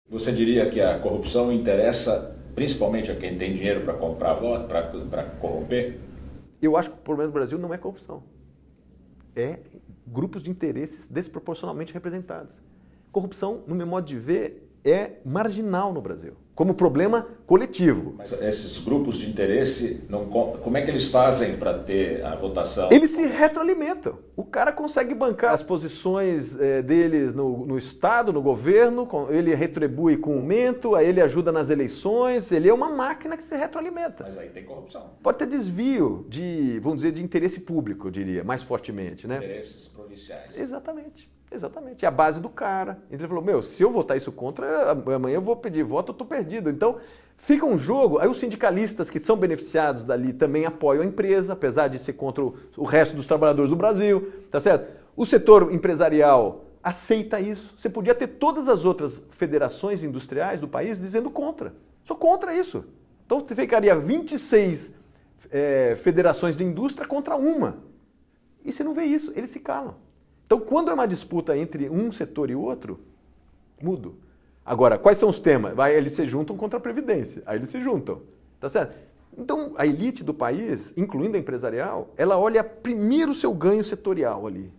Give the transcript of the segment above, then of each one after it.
Você diria que a corrupção interessa principalmente a quem tem dinheiro para comprar voto, para corromper? Eu acho que o problema do Brasil não é corrupção. É grupos de interesses desproporcionalmente representados. Corrupção, no meu modo de ver, é marginal no Brasil, como problema coletivo. Mas esses grupos de interesse, como é que eles fazem para ter a votação? Eles se retroalimentam. O cara consegue bancar as posições deles no Estado, no governo, ele retribui com aumento, aí ele ajuda nas eleições, ele é uma máquina que se retroalimenta. Mas aí tem corrupção. Pode ter desvio de, vamos dizer, de interesse público, eu diria, mais fortemente, né? Interesses provinciais. Exatamente. Exatamente. É a base do cara. Então ele falou, meu, se eu votar isso contra, amanhã eu vou pedir voto, eu estou perdido. Então fica um jogo, aí os sindicalistas que são beneficiados dali também apoiam a empresa, apesar de ser contra o resto dos trabalhadores do Brasil, tá certo? O setor empresarial aceita isso. Você podia ter todas as outras federações industriais do país dizendo contra. Sou contra isso. Então você ficaria 26 federações de indústria contra uma. E você não vê isso, eles se calam. Então, quando é uma disputa entre um setor e outro, mudo. Agora, quais são os temas? Eles se juntam contra a Previdência. Aí eles se juntam. Tá certo? Então, a elite do país, incluindo a empresarial, ela olha primeiro o seu ganho setorial ali.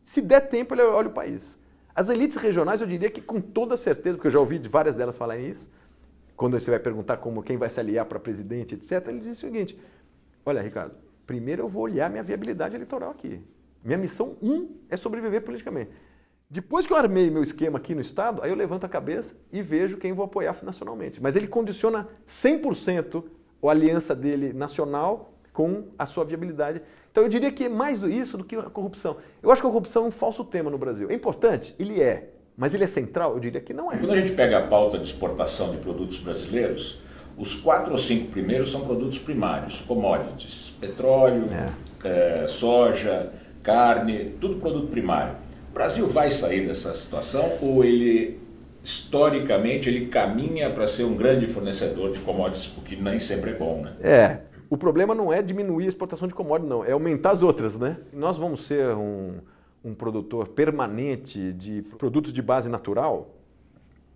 Se der tempo, ela olha o país. As elites regionais, eu diria que com toda certeza, porque eu já ouvi de várias delas falarem isso, quando você vai perguntar quem vai se aliar para presidente, etc., ele diz o seguinte, olha, Ricardo, primeiro eu vou olhar minha viabilidade eleitoral aqui. Minha missão 1 é sobreviver politicamente. Depois que eu armei meu esquema aqui no Estado, aí eu levanto a cabeça e vejo quem vou apoiar nacionalmente. Mas ele condiciona 100% a aliança dele nacional com a sua viabilidade. Então eu diria que é mais isso do que a corrupção. Eu acho que a corrupção é um falso tema no Brasil. É importante? Ele é. Mas ele é central? Eu diria que não é. Quando a gente pega a pauta de exportação de produtos brasileiros, os 4 ou 5 primeiros são produtos primários, commodities, petróleo, soja, carne, tudo produto primário. O Brasil vai sair dessa situação ou ele, historicamente, ele caminha para ser um grande fornecedor de commodities, o que nem sempre é bom, né? O problema não é diminuir a exportação de commodities, não, é aumentar as outras, né? Nós vamos ser um produtor permanente de produtos de base natural.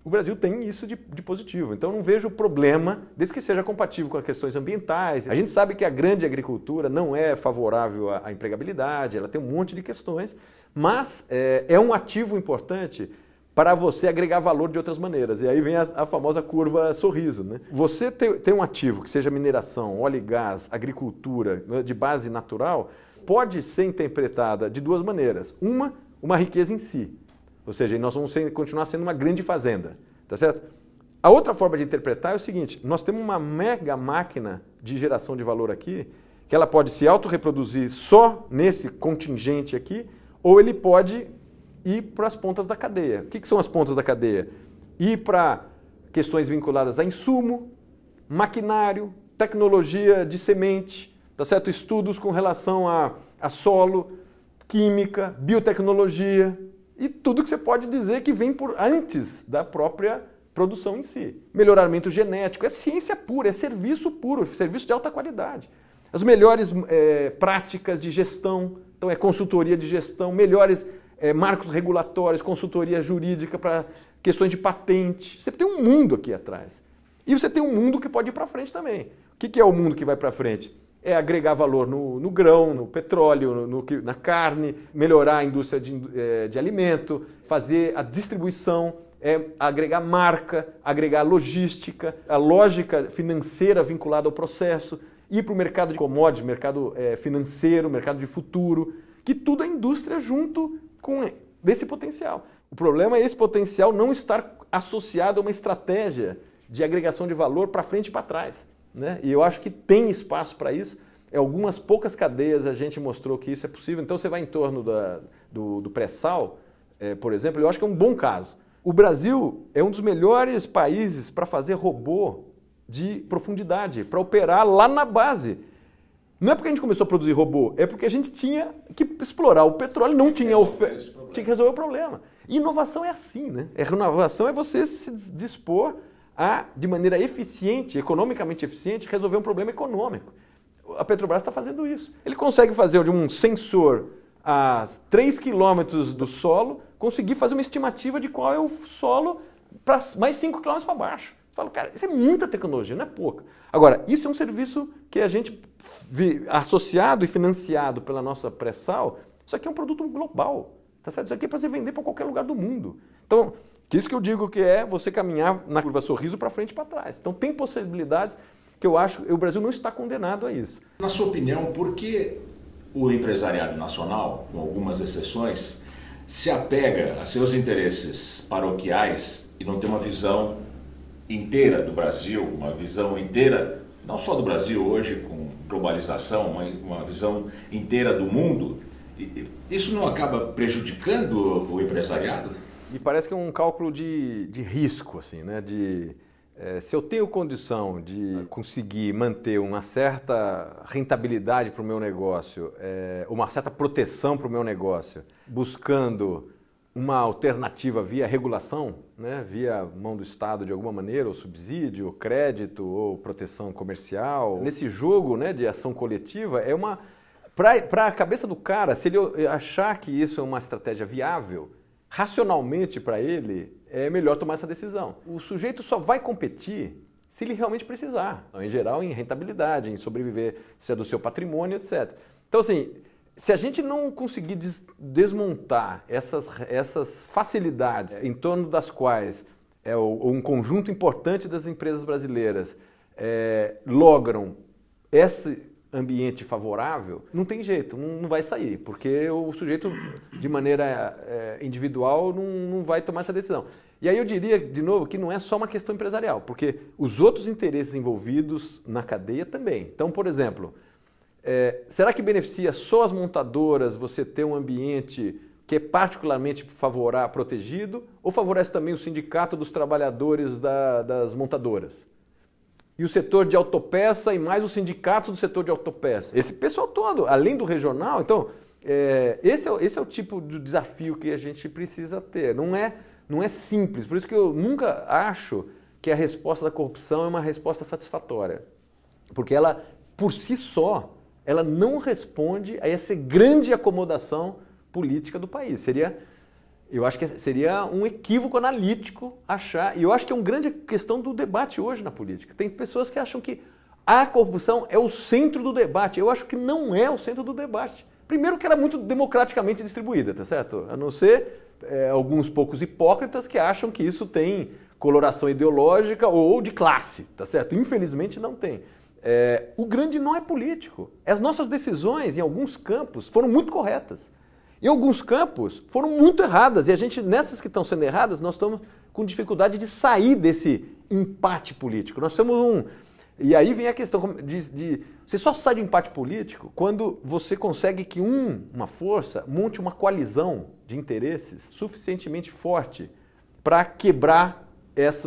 O Brasil tem isso de positivo, então eu não vejo problema, desde que seja compatível com as questões ambientais. A gente sabe que a grande agricultura não é favorável à empregabilidade, ela tem um monte de questões, mas é um ativo importante para você agregar valor de outras maneiras. E aí vem a famosa curva sorriso, né? Você ter um ativo que seja mineração, óleo e gás, agricultura, né, de base natural, pode ser interpretada de duas maneiras. Uma riqueza em si. Ou seja, nós vamos continuar sendo uma grande fazenda, tá certo? A outra forma de interpretar é o seguinte, nós temos uma mega máquina de geração de valor aqui, que ela pode se autorreproduzir só nesse contingente aqui, ou ele pode ir para as pontas da cadeia. O que são as pontas da cadeia? Ir para questões vinculadas a insumo, maquinário, tecnologia de semente, tá certo? Estudos com relação a solo, química, biotecnologia, e tudo que você pode dizer que vem por antes da própria produção em si. Melhoramento genético, é ciência pura, é serviço puro, serviço de alta qualidade. As melhores práticas de gestão, então é consultoria de gestão, melhores marcos regulatórios, consultoria jurídica para questões de patente. Você tem um mundo aqui atrás. E você tem um mundo que pode ir para frente também. O que é o mundo que vai para frente? É agregar valor no grão, no petróleo, na carne, melhorar a indústria de alimento, fazer a distribuição, agregar marca, agregar logística, a lógica financeira vinculada ao processo, ir para o mercado de commodities, mercado financeiro, mercado de futuro, que tudo é indústria junto com esse potencial. O problema é esse potencial não estar associado a uma estratégia de agregação de valor para frente e para trás. Né? E eu acho que tem espaço para isso. Em algumas poucas cadeias a gente mostrou que isso é possível. Então você vai em torno do pré-sal, por exemplo, eu acho que é um bom caso. O Brasil é um dos melhores países para fazer robô de profundidade, para operar lá na base. Não é porque a gente começou a produzir robô, é porque a gente tinha que explorar o petróleo, não tinha oferta, tinha que resolver o problema. E inovação é assim, né? Inovação é você se dispor a, de maneira eficiente, economicamente eficiente, resolver um problema econômico. A Petrobras está fazendo isso. Ele consegue fazer de um sensor a 3 quilômetros do solo, conseguir fazer uma estimativa de qual é o solo para mais 5 km para baixo. Eu falo, cara, isso é muita tecnologia, não é pouca. Agora, isso é um serviço que a gente, associado e financiado pela nossa pré-sal, isso aqui é um produto global, tá certo? Isso aqui é para você vender para qualquer lugar do mundo. Então, isso que eu digo que é você caminhar na curva sorriso para frente e para trás. Então, tem possibilidades que eu acho que o Brasil não está condenado a isso. Na sua opinião, por que o empresariado nacional, com algumas exceções, se apega a seus interesses paroquiais e não tem uma visão inteira do Brasil, uma visão inteira, não só do Brasil hoje com globalização, uma visão inteira do mundo? Isso não acaba prejudicando o empresariado? E parece que é um cálculo de risco, assim, né? Se eu tenho condição de conseguir manter uma certa rentabilidade para o meu negócio, uma certa proteção para o meu negócio, buscando uma alternativa via regulação, né? Via mão do Estado de alguma maneira, ou subsídio, ou crédito, ou proteção comercial. Nesse jogo, né, de ação coletiva, é uma... Para a cabeça do cara, se ele achar que isso é uma estratégia viável, racionalmente para ele, é melhor tomar essa decisão. O sujeito só vai competir se ele realmente precisar. Em geral, em rentabilidade, em sobreviver, se é do seu patrimônio, etc. Então, assim, se a gente não conseguir desmontar essas facilidades em torno das quais um conjunto importante das empresas brasileiras logram esse ambiente favorável, não tem jeito, não vai sair, porque o sujeito, de maneira individual, não vai tomar essa decisão. E aí eu diria, de novo, que não é só uma questão empresarial, porque os outros interesses envolvidos na cadeia também. Então, por exemplo, será que beneficia só as montadoras você ter um ambiente que é particularmente favorável, protegido, ou favorece também o sindicato dos trabalhadores das montadoras? E o setor de autopeça e mais os sindicatos do setor de autopeça. Esse pessoal todo, além do regional, então, esse é o tipo de desafio que a gente precisa ter. Não é simples, por isso que eu nunca acho que a resposta da corrupção é uma resposta satisfatória. Porque ela, por si só, ela não responde a essa grande acomodação política do país. Eu acho que seria um equívoco analítico achar, e eu acho que é uma grande questão do debate hoje na política. Tem pessoas que acham que a corrupção é o centro do debate. Eu acho que não é o centro do debate. Primeiro que ela é muito democraticamente distribuída, tá certo? A não ser alguns poucos hipócritas que acham que isso tem coloração ideológica ou de classe, tá certo? Infelizmente não tem. O grande não é político. As nossas decisões, em alguns campos, foram muito corretas. Em alguns campos foram muito erradas, e a gente, nessas que estão sendo erradas, nós estamos com dificuldade de sair desse empate político. Nós temos E aí vem a questão você só sai de empate político quando você consegue que uma força monte uma coalizão de interesses suficientemente forte para quebrar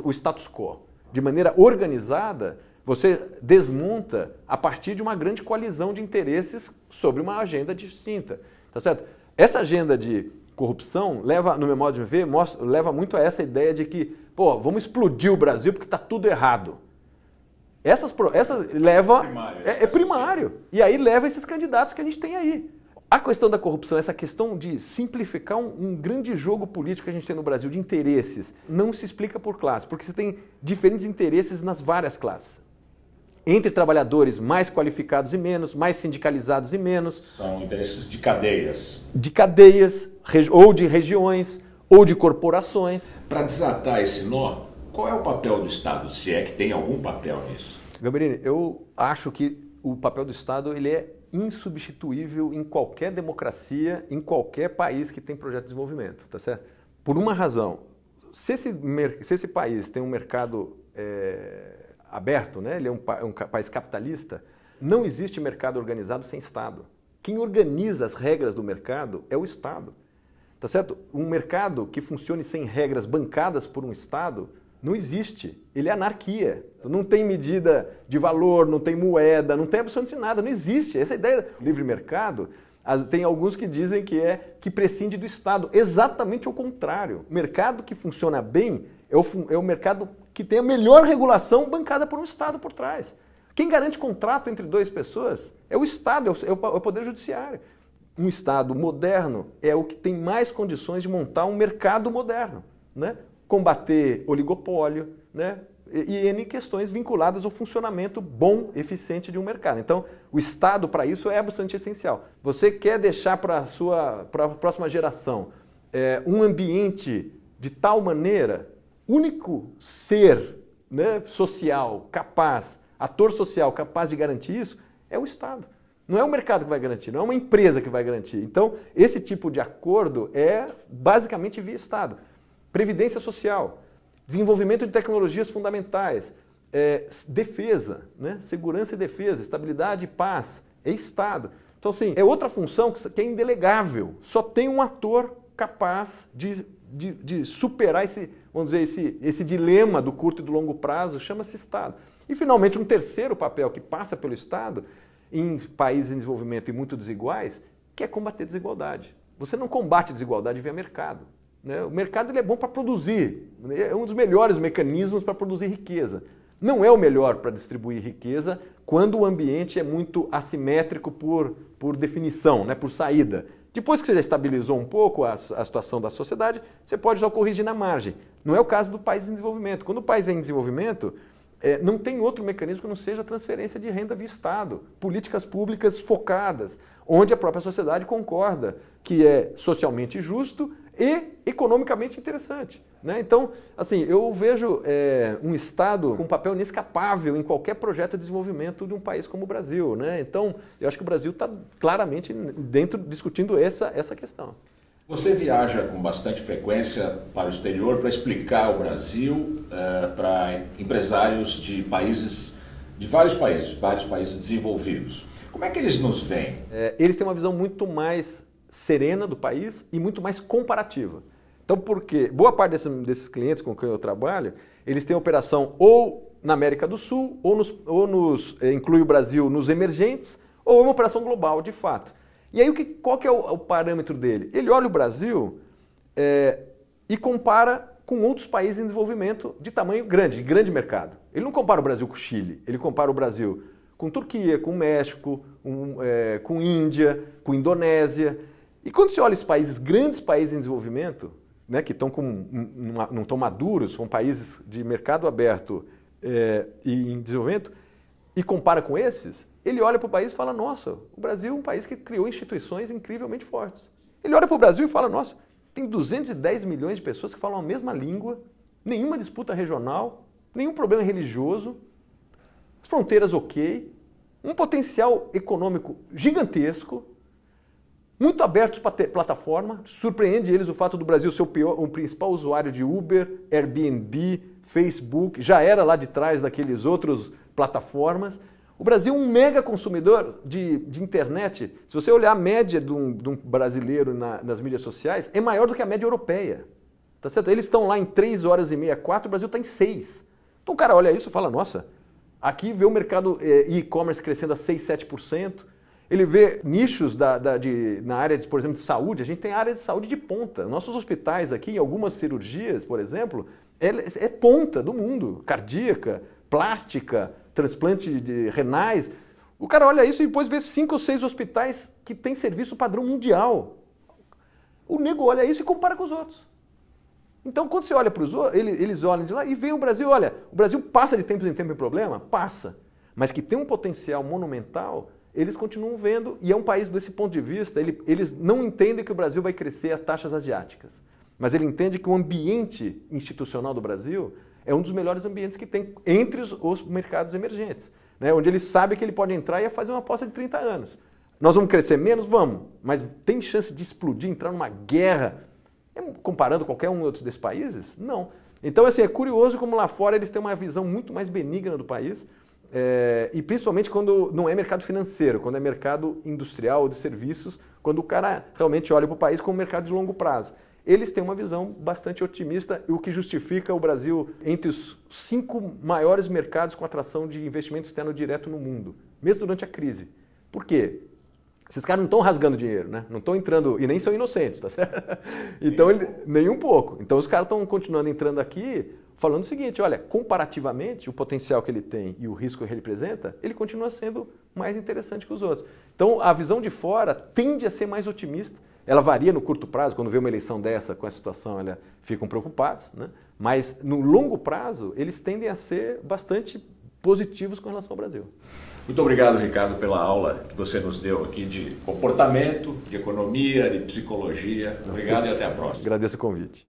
o status quo. De maneira organizada, você desmonta a partir de uma grande coalizão de interesses sobre uma agenda distinta. Tá certo? Essa agenda de corrupção no meu modo de ver, leva muito a essa ideia de que, vamos explodir o Brasil porque está tudo errado. Essa leva... É primário. E aí leva esses candidatos que a gente tem aí. A questão da corrupção, essa questão de simplificar um grande jogo político que a gente tem no Brasil, de interesses, não se explica por classe, porque você tem diferentes interesses nas várias classes. Entre trabalhadores mais qualificados e menos, mais sindicalizados e menos. São interesses de cadeias. De cadeias, ou de regiões, ou de corporações. Para desatar esse nó, qual é o papel do Estado, se é que tem algum papel nisso? Gamberini, eu acho que o papel do Estado ele é insubstituível em qualquer democracia, em qualquer país que tem projeto de desenvolvimento, tá certo? Por uma razão, se esse país tem um mercado aberto, né? Ele é um país capitalista, não existe mercado organizado sem Estado. Quem organiza as regras do mercado é o Estado. Tá certo? Um mercado que funcione sem regras bancadas por um Estado não existe. Ele é anarquia. Não tem medida de valor, não tem moeda, não tem absolutamente nada. Não existe. Essa ideia do livre mercado, tem alguns que dizem que prescinde do Estado. Exatamente o contrário. O mercado que funciona bem é o mercado que tem a melhor regulação bancada por um Estado por trás. Quem garante contrato entre duas pessoas é o Estado, é o Poder Judiciário. Um Estado moderno é o que tem mais condições de montar um mercado moderno, né? combater oligopólio, né? E N questões vinculadas ao funcionamento bom, eficiente de um mercado. Então, o Estado, para isso, é bastante essencial. Você quer deixar para a próxima geração um ambiente de tal maneira, único ser, né, social, capaz, ator social capaz de garantir isso, é o Estado. Não é o mercado que vai garantir, não é uma empresa que vai garantir. Então, esse tipo de acordo é basicamente via Estado. Previdência social, desenvolvimento de tecnologias fundamentais, defesa, né? Segurança e defesa, estabilidade e paz, é Estado. Então, assim, é outra função que é indelegável. Só tem um ator capaz de superar esse, vamos dizer, esse dilema do curto e do longo prazo, chama-se Estado. E, finalmente, um terceiro papel que passa pelo Estado, em países em desenvolvimento e muito desiguais, que é combater desigualdade. Você não combate desigualdade via mercado. Né? O mercado ele é bom para produzir, é um dos melhores mecanismos para produzir riqueza. Não é o melhor para distribuir riqueza quando o ambiente é muito assimétrico por definição, né? Por saída. Depois que você já estabilizou um pouco a situação da sociedade, você pode só corrigir na margem. Não é o caso do país em desenvolvimento. Quando o país é em desenvolvimento, não tem outro mecanismo que não seja a transferência de renda via Estado, políticas públicas focadas, onde a própria sociedade concorda que é socialmente justo e economicamente interessante. Né? Então, assim, eu vejo um Estado com um papel inescapável em qualquer projeto de desenvolvimento de um país como o Brasil. Né? Então, eu acho que o Brasil está claramente discutindo essa questão. Você viaja com bastante frequência para o exterior para explicar o Brasil para empresários de vários países desenvolvidos. Como é que eles nos veem? Eles têm uma visão muito mais serena do país e muito mais comparativa. Então, porque boa parte desses clientes com quem eu trabalho, eles têm operação ou na América do Sul, ou inclui o Brasil nos emergentes, ou uma operação global, de fato. E aí, qual que é o parâmetro dele? Ele olha o Brasil e compara com outros países em desenvolvimento de tamanho grande, de grande mercado. Ele não compara o Brasil com o Chile, ele compara o Brasil com Turquia, com México, com Índia, com Indonésia. E quando você olha esses países, grandes países em desenvolvimento, né, que não estão maduros, são países de mercado aberto e em desenvolvimento, e compara com esses, ele olha para o país e fala, nossa, o Brasil é um país que criou instituições incrivelmente fortes. Ele olha para o Brasil e fala, nossa, tem 210 milhões de pessoas que falam a mesma língua, nenhuma disputa regional, nenhum problema religioso, as fronteiras ok, um potencial econômico gigantesco, muito abertos para ter plataforma, surpreende eles o fato do Brasil ser o principal usuário de Uber, Airbnb, Facebook, já era lá de trás daqueles outros plataformas. O Brasil é um mega consumidor de internet. Se você olhar a média de um brasileiro nas mídias sociais, é maior do que a média europeia. Tá certo? Eles estão lá em 3 horas e meia, 4, o Brasil está em 6. Então o cara olha isso e fala, nossa, aqui vê o mercado e-commerce crescendo a 6, 7%. Ele vê nichos na área, por exemplo, de saúde. A gente tem área de saúde de ponta. Nossos hospitais aqui, em algumas cirurgias, por exemplo, é ponta do mundo. Cardíaca, plástica, transplante de renais. O cara olha isso e depois vê 5 ou 6 hospitais que têm serviço padrão mundial. O nego olha isso e compara com os outros. Então, quando você olha para os outros, eles olham de lá e veem o Brasil. Olha, o Brasil passa de tempos em tempos em problema? Passa. Mas que tem um potencial monumental, eles continuam vendo, e é um país, desse ponto de vista, eles não entendem que o Brasil vai crescer a taxas asiáticas, mas ele entende que o ambiente institucional do Brasil é um dos melhores ambientes que tem entre os mercados emergentes, né? Onde ele sabe que ele pode entrar e fazer uma aposta de 30 anos. Nós vamos crescer menos? Vamos, mas tem chance de explodir, entrar numa guerra, comparando qualquer um outro desses países? Não. Então, assim, é curioso como lá fora eles têm uma visão muito mais benigna do país, e principalmente quando não é mercado financeiro, quando é mercado industrial ou de serviços, quando o cara realmente olha para o país como mercado de longo prazo. Eles têm uma visão bastante otimista, o que justifica o Brasil entre os 5 maiores mercados com atração de investimento externo direto no mundo, mesmo durante a crise. Por quê? Esses caras não estão rasgando dinheiro, né? Não estão entrando, e nem são inocentes, tá certo? Então, nem um pouco. Então, os caras estão continuando entrando aqui, falando o seguinte, olha, comparativamente, o potencial que ele tem e o risco que ele representa, ele continua sendo mais interessante que os outros. Então, a visão de fora tende a ser mais otimista. Ela varia no curto prazo, quando vê uma eleição dessa, com essa situação, eles ficam preocupados, né? Mas no longo prazo, eles tendem a ser bastante positivos com relação ao Brasil. Muito obrigado, Ricardo, pela aula que você nos deu aqui de comportamento, de economia, de psicologia. Obrigado e até a próxima. Agradeço o convite.